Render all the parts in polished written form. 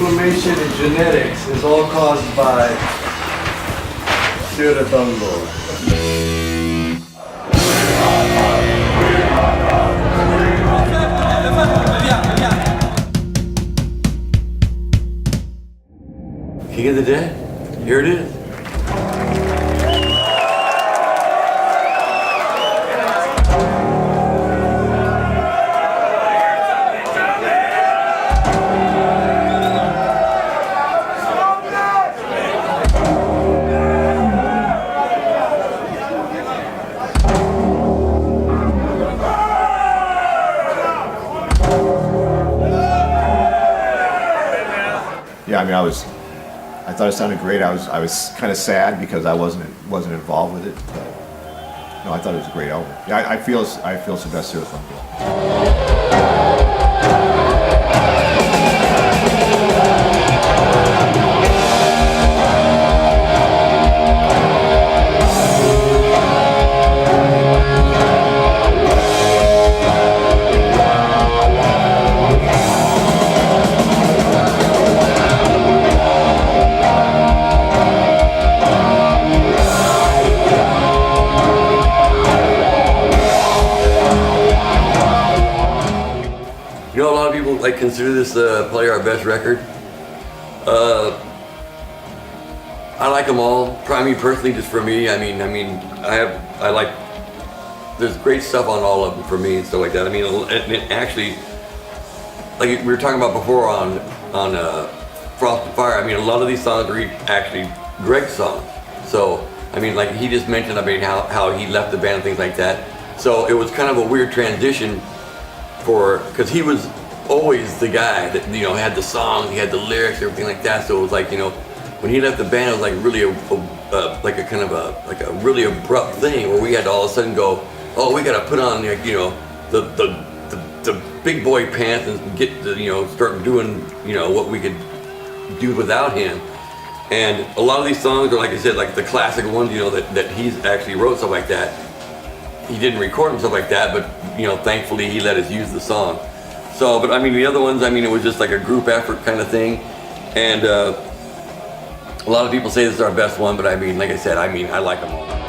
inflammation in genetics is all caused by Cirith Ungol. King of the Dead, here it is. Yeah, I mean, I thought it sounded great. I was kind of sad because I wasn't involved with it. But no, I thought it was a great album. Yeah, I feel it's the best Cirith Ungol. You know, a lot of people like consider this probably our best record. I like them all. I mean, personally, just for me. I mean, I like. There's great stuff on all of them for me and stuff like that. I mean, and it actually, like we were talking about before on Frost and Fire. I mean, a lot of these songs are actually Greg's songs. So I mean, like he just mentioned, I mean, how he left the band and things like that. So it was kind of a weird transition. Because he was always the guy that, you know, had the songs, he had the lyrics, everything like that. So it was like, you know, when he left the band, it was like really a really abrupt thing where we had to all of a sudden go, oh, we got to put on, like, you know, the big boy pants and get to, you know, start doing, you know, what we could do without him. And a lot of these songs are, like I said, like the classic ones, you know, that he's actually wrote, stuff like that. He didn't record them, stuff like that, but, you know, thankfully he let us use the song. So, but I mean, the other ones, I mean, it was just like a group effort kind of thing. And a lot of people say this is our best one, but I mean, like I said, I mean, I like them all.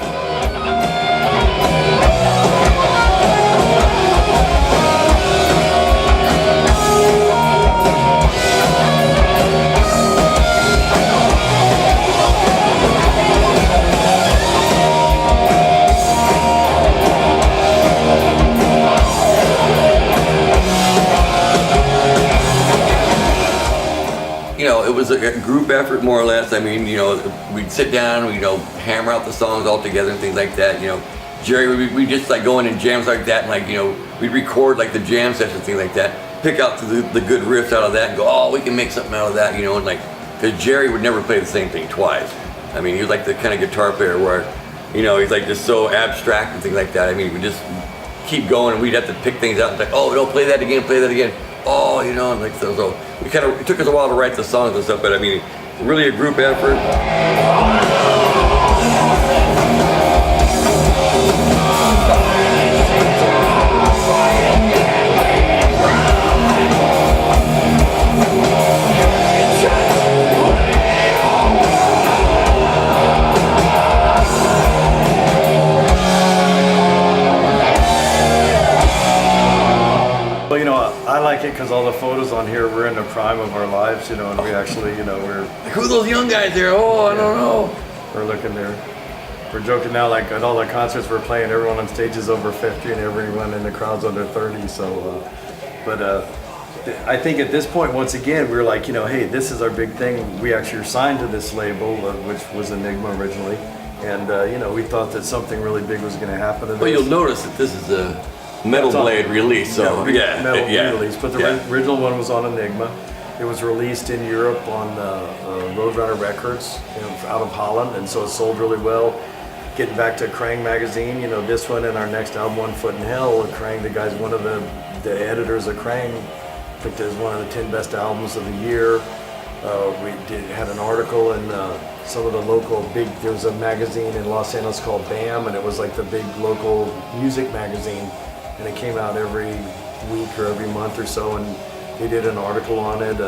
You know, it was a group effort, more or less. I mean, you know, we'd sit down, you know, hammer out the songs all together and things like that. You know, Jerry, we just like go in and jams like that, and like, you know, we'd record like the jam sessions, things like that. Pick out the good riffs out of that and go, oh, we can make something out of that, you know, and like, because Jerry would never play the same thing twice. I mean, he was like the kind of guitar player where, you know, he's like just so abstract and things like that. I mean, we just keep going and we'd have to pick things out and like, oh, don't play that again, play that again. Oh, you know, and like so we kind of, it took us a while to write the songs and stuff, but I mean, really a group effort. Well, you know, I like it because all the photos on here, we're in the prime of our lives, you know, and we actually, you know, we're... Like, who are those young guys there? Oh, I don't know. We're looking there. We're joking now, like at all the concerts we're playing, everyone on stage is over 50 and everyone in the crowd's under 30, so... I think at this point, once again, we're like, you know, hey, this is our big thing. We actually were signed to this label, which was Enigma originally, and, you know, we thought that something really big was going to happen to this. Well, you'll notice that this is a Metal Blade release, so yeah, Metal release. But the original one was on Enigma. It was released in Europe on Roadrunner Records, you know, out of Holland, and so it sold really well. Getting back to Krang magazine, you know, this one and our next album, One Foot in Hell, Krang, the guy's one of the editors of Krang, picked it as one of the 10 best albums of the year. We had an article in some of the local there was a magazine in Los Angeles called BAM, and it was like the big local music magazine, and it came out every week or every month or so, and they did an article on it.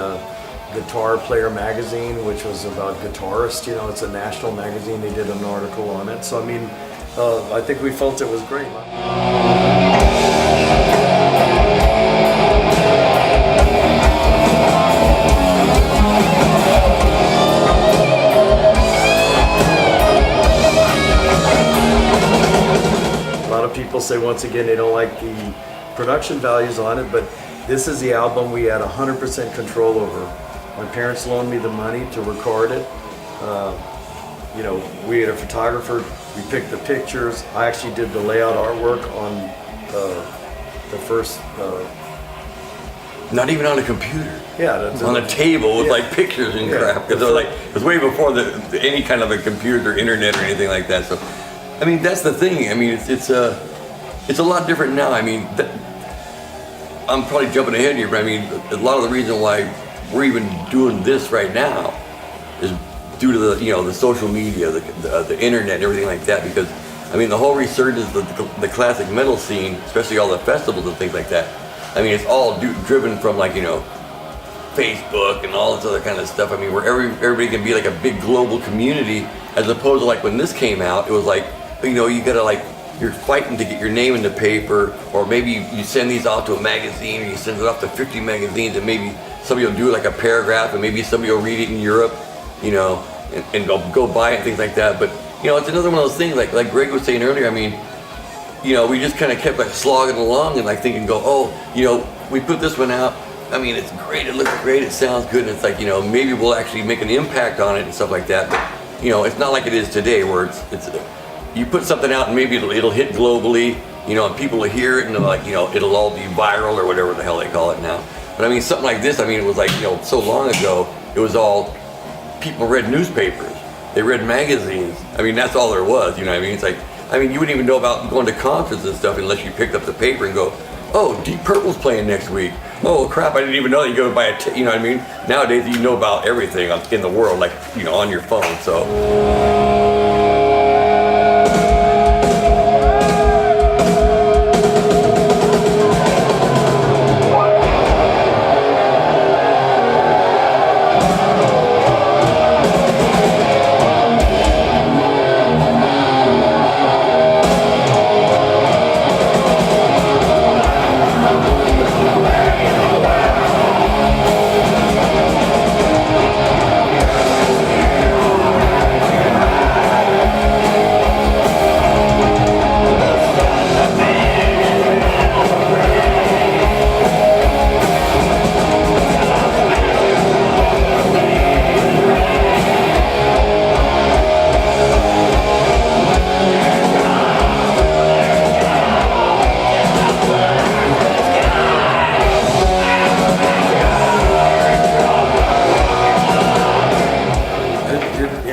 Guitar Player magazine, which was about guitarists. You know, it's a national magazine. They did an article on it. So I mean, I think we felt it was great. A lot of people say, once again, they don't like the production values on it, but this is the album we had 100% control over. My parents loaned me the money to record it. You know, we had a photographer, we picked the pictures. I actually did the layout artwork on the first... Not even on a computer. Yeah. On a table with yeah. like pictures and Yeah. crap. Because it was way before any kind of a computer or internet or anything like that. So, I mean, that's the thing. I mean, it's a lot different now. I mean, I'm probably jumping ahead here, but I mean, a lot of the reason why we're even doing this right now is due to the social media, the internet, and everything like that. Because I mean, the whole resurgence of the classic metal scene, especially all the festivals and things like that. I mean, it's all driven from Facebook and all this other kind of stuff. I mean, where everybody can be like a big global community, as opposed to like when this came out, it was like, you gotta you're fighting to get your name in the paper, or maybe you send these off to a magazine, or you send it off to 50 magazines, and maybe somebody will do like a paragraph, and maybe somebody will read it in Europe, and go buy it and things like that. But it's another one of those things, like Greg was saying earlier. I mean, we just kind of kept slogging along and thinking, we put this one out. I mean, it's great, it looks great, it sounds good, and it's maybe we'll actually make an impact on it and stuff like that. But it's not like it is today, where it's you put something out and maybe it'll hit globally, and people will hear it and it'll all be viral or whatever the hell they call it now. But I mean, something like this, I mean, it was so long ago, it was all, people read newspapers, they read magazines. I mean, that's all there was, you know what I mean? It's you wouldn't even know about going to concerts and stuff unless you picked up the paper and go, oh, Deep Purple's playing next week. Oh crap, I didn't even know that you go buy you know what I mean? Nowadays you know about everything in the world, on your phone, so.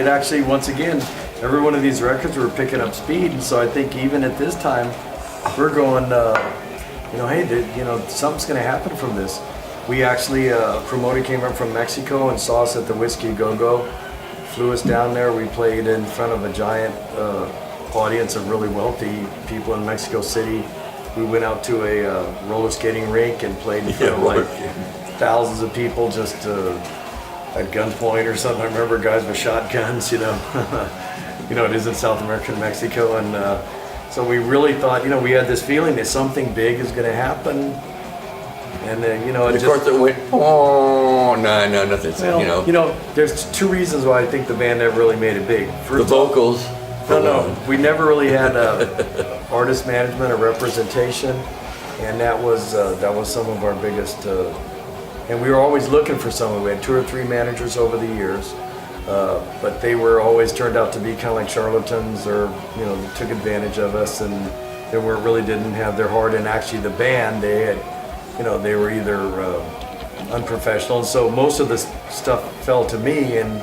Actually, once again, every one of these records were picking up speed, and so I think even at this time, we're going, hey, something's going to happen from this. We actually, a promoter came up from Mexico and saw us at the Whiskey Go-Go, flew us down there. We played in front of a giant audience of really wealthy people in Mexico City. We went out to a roller skating rink and played in front of thousands of people just at gunpoint or something. I remember guys with shotguns, it is in South America and Mexico. And so we really thought, we had this feeling that something big is going to happen. And then, of course it went, oh, no, nothing. Well, there's two reasons why I think the band never really made it big. First, the vocals. No, we never really had artist management or representation, and that was some of our biggest. And we were always looking for someone. We had 2 or 3 managers over the years, but they were always turned out to be kind of like charlatans, or took advantage of us, and they didn't have their heart. And actually, the band, they had, they were either unprofessional, and so most of the stuff fell to me. And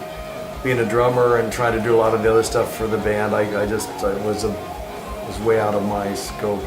being a drummer and trying to do a lot of the other stuff for the band, I was way out of my scope.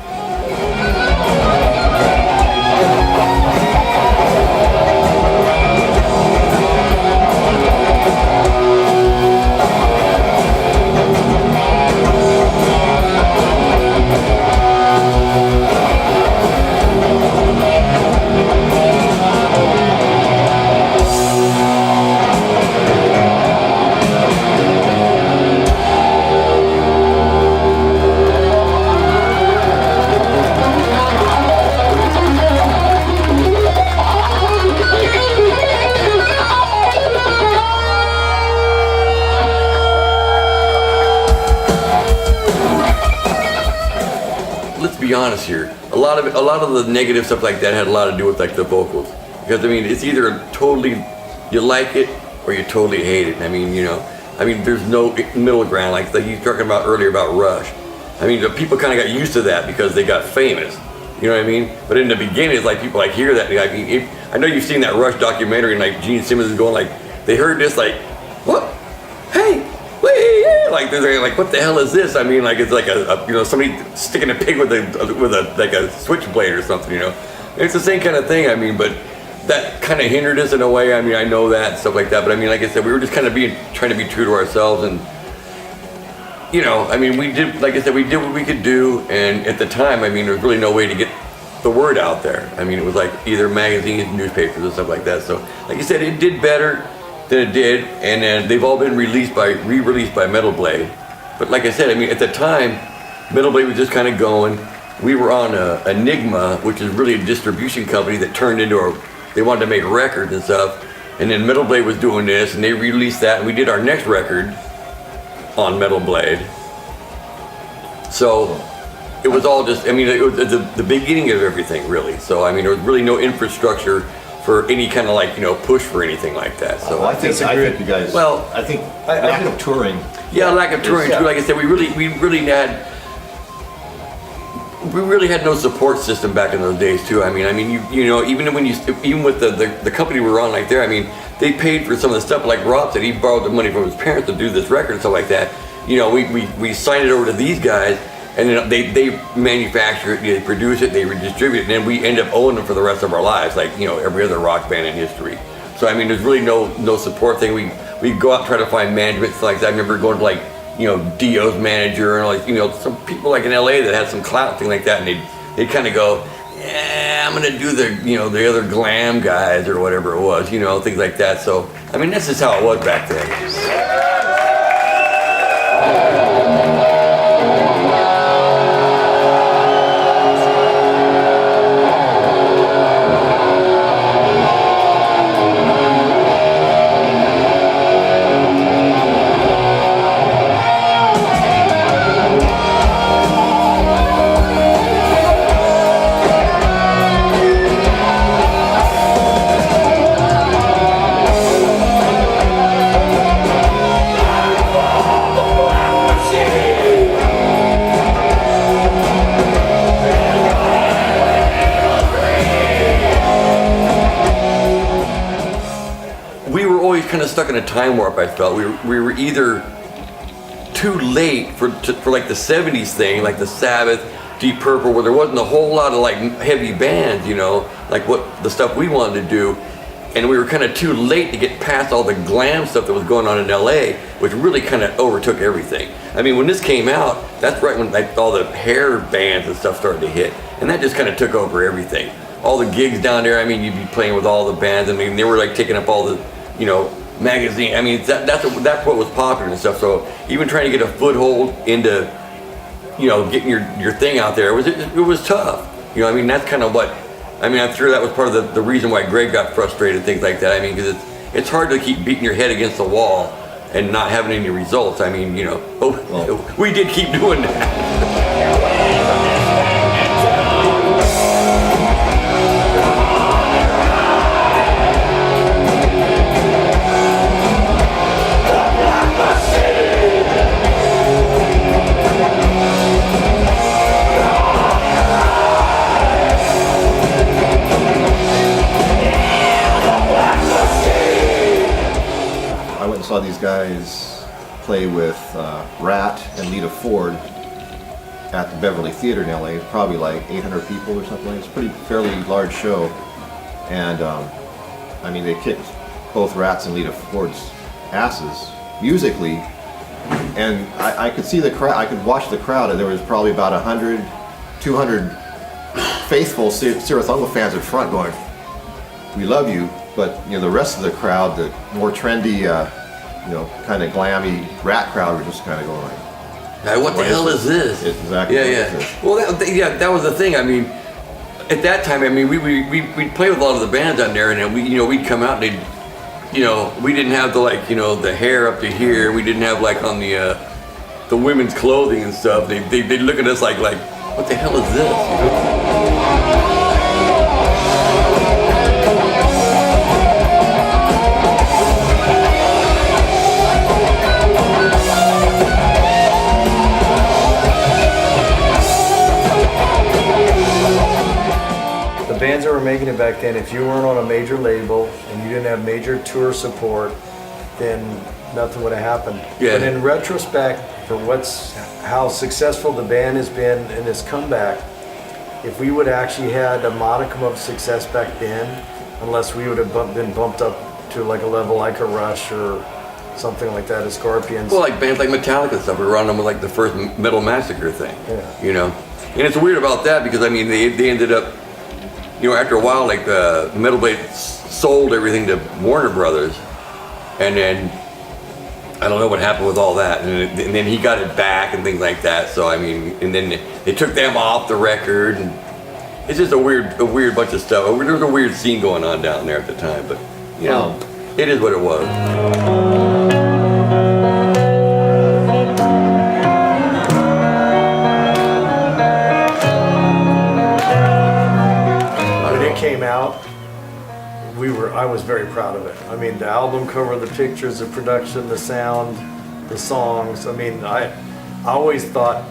honest here. A lot of the negative stuff like that had a lot to do with like the vocals, because I mean, it's either totally you like it or you totally hate it. I mean, there's no middle ground like you were talking about earlier about Rush. I mean, the people kind of got used to that because they got famous. You know what I mean? But in the beginning, it's like people like hear that. I mean, I know you've seen that Rush documentary, and like Gene Simmons is going like, they heard this like, what? Hey, wait, like they're like, what the hell is this? I mean, like it's like a somebody sticking a pig with a switchblade or something. It's the same kind of thing. I mean, but that kind of hindered us in a way. I mean, I know that stuff like that. But I mean, like I said, we were just kind of trying to be true to ourselves and. I mean, we did, like I said, we did what we could do, and at the time, I mean, there was really no way to get the word out there. I mean, it was like either magazines, newspapers, and stuff like that. So, like I said, it did better than it did, and then they've all been re-released by Metal Blade. But like I said, I mean, at the time, Metal Blade was just kind of going. We were on Enigma, which is really a distribution company that turned into they wanted to make records and stuff, and then Metal Blade was doing this, and they released that, and we did our next record on Metal Blade. So it was all just, I mean, it was the beginning of everything, really. So I mean, there was really no infrastructure for any kind of like push for anything like that. So I think you guys. Well, I think lack of touring. Yeah, lack of touring too. Like I said, we really had no support system back in those days too. I mean, even with the company we were on like there, I mean, they paid for some of the stuff. Like Rob said, he borrowed the money from his parents to do this record and stuff like that. We signed it over to these guys, and then they manufacture it, they produce it, they redistribute it, and then we end up owning them for the rest of our lives, like every other rock band in history. So I mean, there's really no support thing. We go out and try to find management stuff like that. I remember going to like Dio's manager and like some people like in LA that had some clout, thing like that, and they'd kind of go, yeah, I'm gonna do the other glam guys or whatever it was, things like that. So I mean, that's just how it was back then. Kind of stuck in a time warp. I felt we were either too late for like the 70s thing, like the Sabbath, Deep Purple, where there wasn't a whole lot of like heavy bands, like what the stuff we wanted to do, and we were kind of too late to get past all the glam stuff that was going on in LA, which really kind of overtook everything. I mean, when this came out, that's right when like all the hair bands and stuff started to hit, and that just kind of took over everything. All the gigs down there, I mean, you'd be playing with all the bands. I mean, they were like taking up all the magazine. I mean, that's what was popular and stuff. So even trying to get a foothold into, getting your thing out there, it was tough. I mean, that's kind of what, I mean, I'm sure that was part of the reason why Greg got frustrated, things like that. I mean, because it's hard to keep beating your head against the wall and not having any results. I mean, we did keep doing that. Saw these guys play with Rat and Lita Ford at the Beverly Theater in LA. Probably like 800 people or something. It's a pretty fairly large show, and I mean, they kicked both Rat's and Lita Ford's asses musically, and I could see the crowd. I could watch the crowd, and there was probably about 100, 200 faithful Cirith Ungol fans in front going, "We love you," but the rest of the crowd, the more trendy, kind of glammy Rat crowd, were just kind of going like, what the hell is this? Exactly. Yeah. Well, that was the thing. I mean, at that time, I mean, we'd play with a lot of the bands on there, and then we'd come out and they'd, we didn't have the hair up to here. We didn't have like on the women's clothing and stuff. They'd look at us like, what the hell is this? You know? The bands that were making it back then, if you weren't on a major label and you didn't have major tour support, then nothing would have happened. Yeah. But in retrospect, for how successful the band has been in its comeback, if we would have actually had a modicum of success back then, unless we would have been bumped up to like a level like a Rush or something like that, as Scorpions. Well, like bands like Metallica and stuff, we were on them with like the first Metal Massacre thing, Yeah. you know? And it's weird about that because, I mean, they ended up, you know, after a while, like Metal Blade sold everything to Warner Brothers, and then I don't know what happened with all that, and then he got it back and things like that. So I mean, and then they took them off the record, and it's just a weird bunch of stuff. There was a weird scene going on down there at the time, but you know, it is what it was. Came out, I was very proud of it. I mean, the album cover, the pictures, the production, the sound, the songs. I mean, I always thought,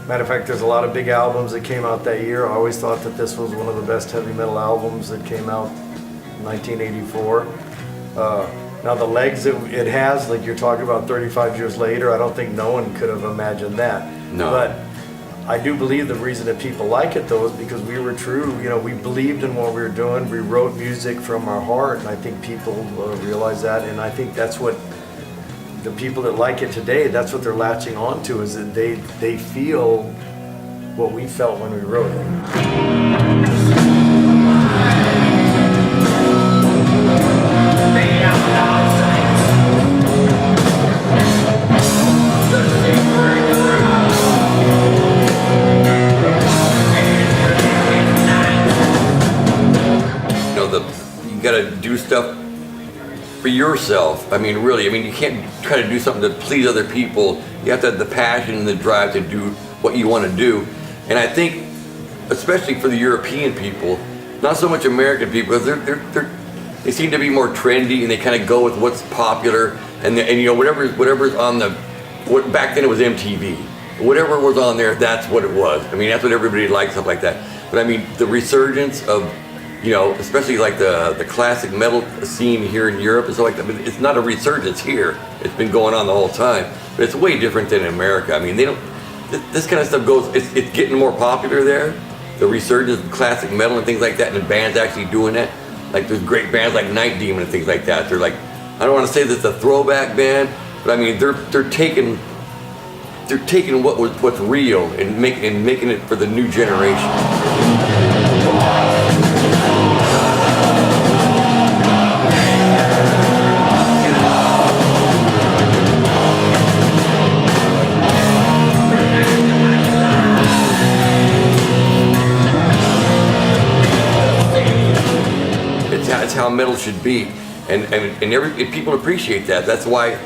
matter of fact, there's a lot of big albums that came out that year. I always thought that this was one of the best heavy metal albums that came out in 1984. Now the legs that it has, like you're talking about 35 years later, I don't think no one could have imagined that. No. But I do believe the reason that people like it though is because we were true, you know, we believed in what we were doing, we wrote music from our heart, and I think people realize that, and I think that's what the people that like it today, that's what they're latching on to, is that they feel what we felt when we wrote it. You gotta do stuff for yourself. I mean, really, I mean, you can't try to do something to please other people. You have to have the passion and the drive to do what you want to do. And I think, especially for the European people, not so much American people, they seem to be more trendy and they kind of go with what's popular. And you know, whatever's on what back then it was MTV. Whatever was on there, that's what it was. I mean, that's what everybody liked, stuff like that. But I mean, the resurgence of, you know, especially like the classic metal scene here in Europe and stuff like that. But it's not a resurgence here. It's been going on the whole time. But it's way different than in America. I mean, they don't. This kind of stuff goes. It's getting more popular there. The resurgence of classic metal and things like that, and the bands actually doing that. Like there's great bands like Night Demon and things like that. They're like, I don't want to say that it's a throwback band, but I mean they're taking what's real and making it for the new generation. It's how metal should be, and people appreciate that. That's why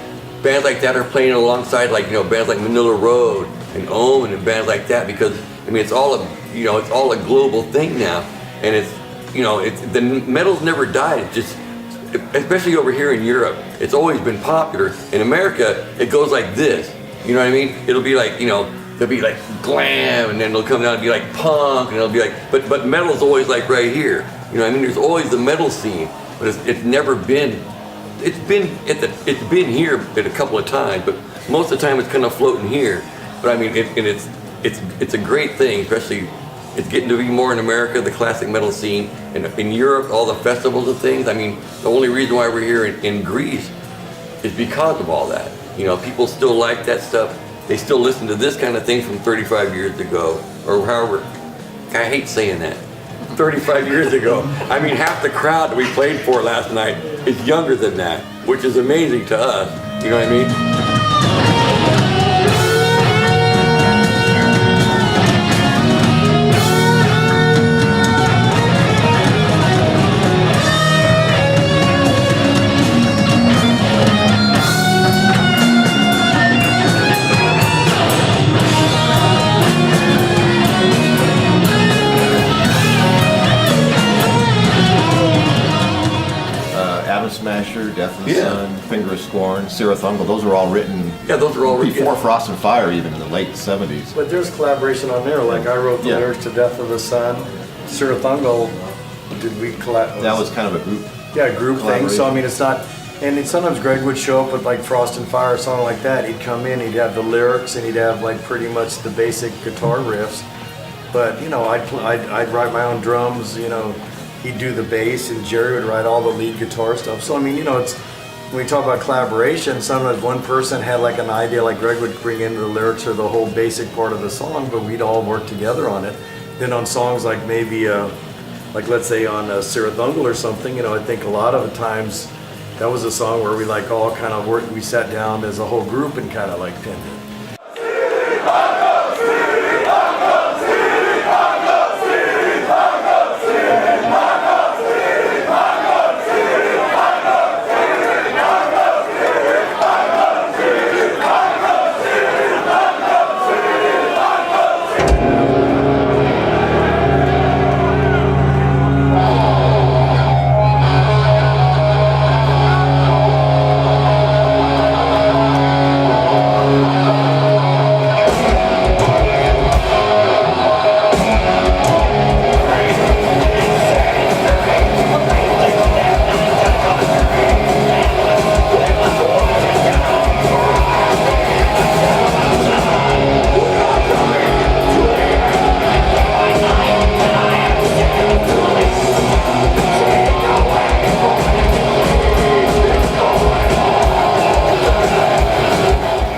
bands like that are playing alongside, like, you know, bands like Manila Road and Omen and bands like that, because I mean it's all a global thing now, and it's, you know, the metal's never died. It's just, especially over here in Europe, it's always been popular. In America, it goes like this. You know what I mean? It'll be like, you know, there'll be like glam, and then it'll come down and be like punk, and it'll be like, but metal's always like right here. You know what I mean? There's always the metal scene, but it's never been. It's been here at a couple of times, but most of the time it's kind of floating here. But I mean, it's a great thing, especially it's getting to be more in America, the classic metal scene, and in Europe, all the festivals and things. I mean, the only reason why we're here in Greece is because of all that. You know, people still like that stuff. They still listen to this kind of thing from 35 years ago, or however. I hate saying that. 35 years ago. I mean, half the crowd that we played for last night is younger than that, which is amazing to us. You know what I mean? Diamond Smasher, Death and the Yeah. Sun, Finger of Scorn, Cirith Ungol. Those were all written Yeah, those are all written, before yeah. Frost and Fire, even in the late 70s. But there's collaboration on there. Like I wrote the Yeah. lyrics to Death of the Sun. Cirith Ungol, did we collab? That was kind of a group. Yeah, group thing. So I collaboration. mean, it's not. And then sometimes Greg would show up with like Frost and Fire, a song like that. He'd come in, he'd have the lyrics, and he'd have like pretty much the basic guitar riffs. But you know, I'd write my own drums. You know, he'd do the bass, and Jerry would write all the lead guitar stuff. So I mean, you know, it's when we talk about collaboration. Sometimes one person had like an idea, like Greg would bring in the lyrics or the whole basic part of the song, but we'd all work together on it. Then on songs like maybe, like let's say on Cirith Ungol or something, you know, I think a lot of the times that was a song where we like all kind of worked. We sat down as a whole group and kind of like pinned it.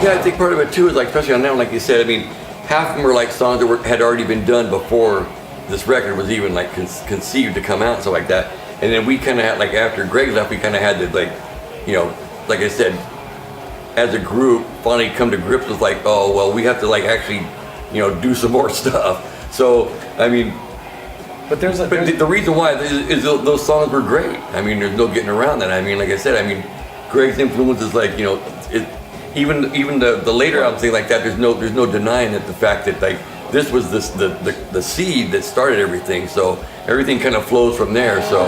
Yeah, I think part of it too is like, especially on that one, like you said, I mean, half of them were like songs that had already been done before this record was even like conceived to come out and stuff like that. And then we kind of had, like after Greg left, we kind of had to like, you know, like I said, as a group, finally come to grips with like, oh, well, we have to like actually, you know, do some more stuff. So, I mean, But there's a but the reason why is those songs were great. I mean, there's no getting around that. I mean, like I said, I mean, Greg's influence is like, you know, even the later albums, thing like that. There's no denying that the fact that like this was the seed that started everything. So everything kind of flows from there. So.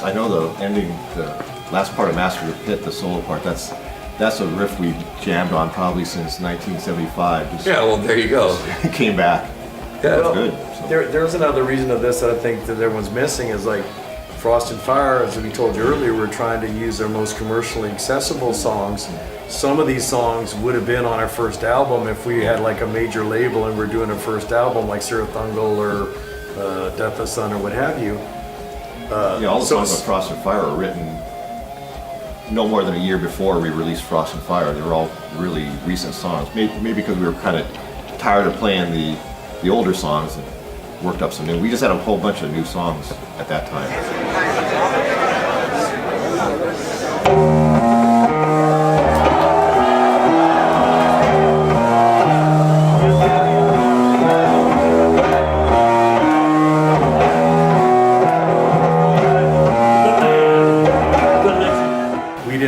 I know the ending, the last part of Master of the Pit, the solo part. That's a riff we jammed on probably since 1975. Just Yeah, well, there you go. came back. Yeah, Well, good, so. There's another reason of this that I think that everyone's missing is like Frost and Fire, as we told you earlier, we're trying to use our most commercially accessible songs. Some of these songs would have been on our first album if we had like a major label and we're doing a first album like Cirith Ungol or Death of the Sun or what have you. Yeah, all the songs on Frost and Fire were written no more than a year before we released Frost and Fire. They were all really recent songs. Maybe because we were kind of tired of playing the older songs and worked up some new. We just had a whole bunch of new songs at that time.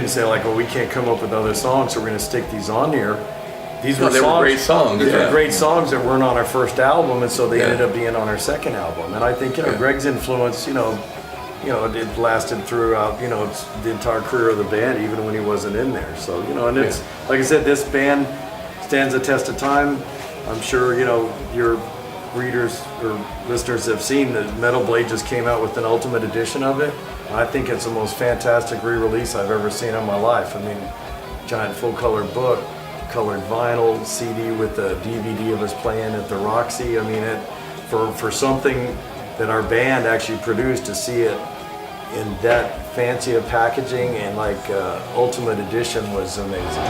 Say like, well, we can't come up with other songs, so we're going to stick these on here. These were they were great songs. These Yeah. were great songs that weren't on our first album, and so they Yeah. ended up being on our second album. And I think, you know, Yeah. Greg's influence, you know, it lasted throughout, you know, it's the entire career of the band, even when he wasn't in there. So, you know, and it's like I said, this band stands the test of time. I'm sure, you know, your readers or listeners have seen that Metal Blade just came out with an ultimate edition of it. I think it's the most fantastic re-release I've ever seen in my life. I mean, giant full-color book, colored vinyl, CD with a DVD of us playing at the Roxy. I mean, for something that our band actually produced, to see it in that fancy of packaging and like ultimate edition was amazing.